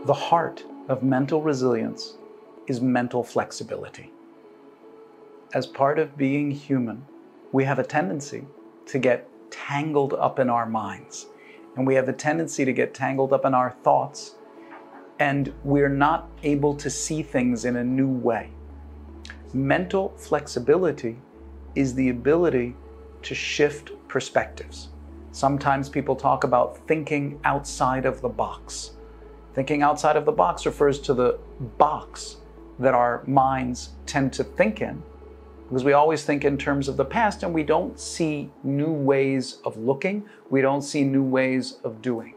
The heart of mental resilience is mental flexibility. As part of being human, we have a tendency to get tangled up in our minds, and we have a tendency to get tangled up in our thoughts, and we're not able to see things in a new way. Mental flexibility is the ability to shift perspectives. Sometimes people talk about thinking outside of the box. Thinking outside of the box refers to the box that our minds tend to think in, because we always think in terms of the past and we don't see new ways of looking, we don't see new ways of doing.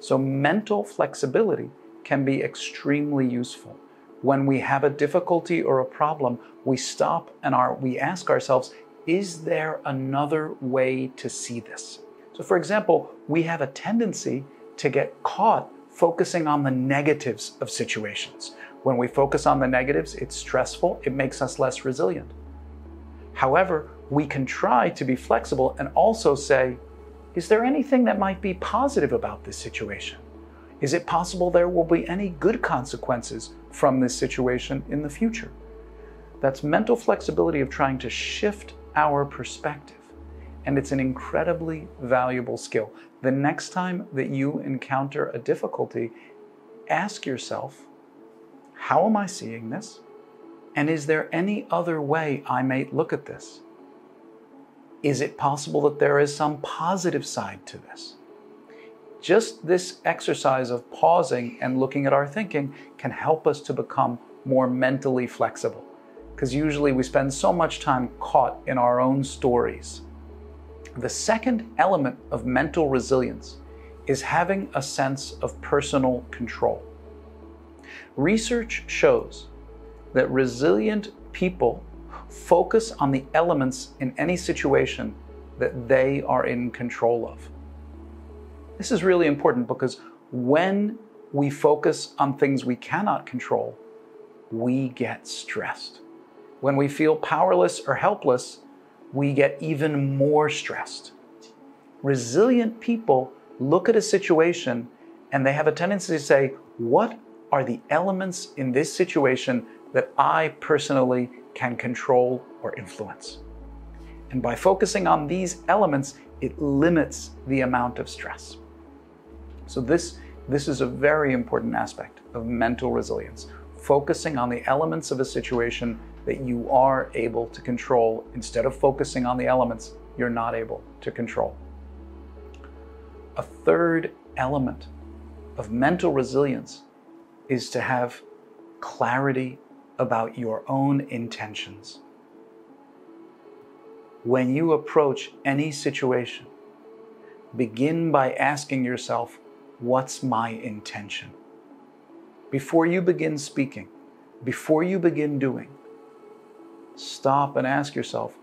So mental flexibility can be extremely useful. When we have a difficulty or a problem, we stop and we ask ourselves, is there another way to see this? So for example, we have a tendency to get caught focusing on the negatives of situations. When we focus on the negatives, it's stressful, it makes us less resilient. However, we can try to be flexible and also say, is there anything that might be positive about this situation? Is it possible there will be any good consequences from this situation in the future? That's mental flexibility of trying to shift our perspective. And it's an incredibly valuable skill. The next time that you encounter a difficulty, ask yourself, how am I seeing this? And is there any other way I may look at this? Is it possible that there is some positive side to this? Just this exercise of pausing and looking at our thinking can help us to become more mentally flexible, because usually we spend so much time caught in our own stories. The second element of mental resilience is having a sense of personal control. Research shows that resilient people focus on the elements in any situation that they are in control of. This is really important because when we focus on things we cannot control, we get stressed. When we feel powerless or helpless, we get even more stressed. Resilient people look at a situation and they have a tendency to say, what are the elements in this situation that I personally can control or influence? And by focusing on these elements, it limits the amount of stress. So this is a very important aspect of mental resilience, focusing on the elements of a situation that you are able to control instead of focusing on the elements you're not able to control. A third element of mental resilience is to have clarity about your own intentions. When you approach any situation, begin by asking yourself, what's my intention? Before you begin speaking, before you begin doing, stop and ask yourself,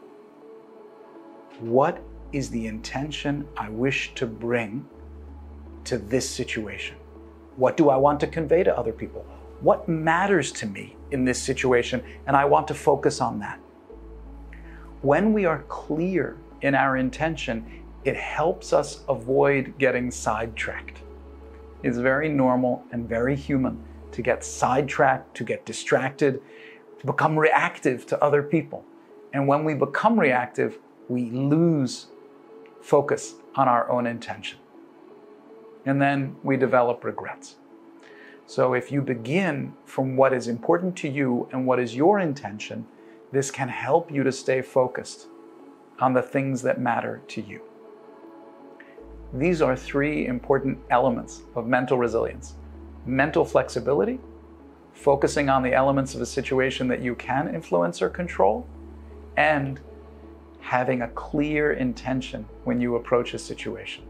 what is the intention I wish to bring to this situation? What do I want to convey to other people? What matters to me in this situation? And I want to focus on that. When we are clear in our intention, it helps us avoid getting sidetracked. It's very normal and very human to get sidetracked, to get distracted, to become reactive to other people. And when we become reactive, we lose focus on our own intention. And then we develop regrets. So if you begin from what is important to you and what is your intention, this can help you to stay focused on the things that matter to you. These are three important elements of mental resilience: mental flexibility, focusing on the elements of a situation that you can influence or control, and having a clear intention when you approach a situation.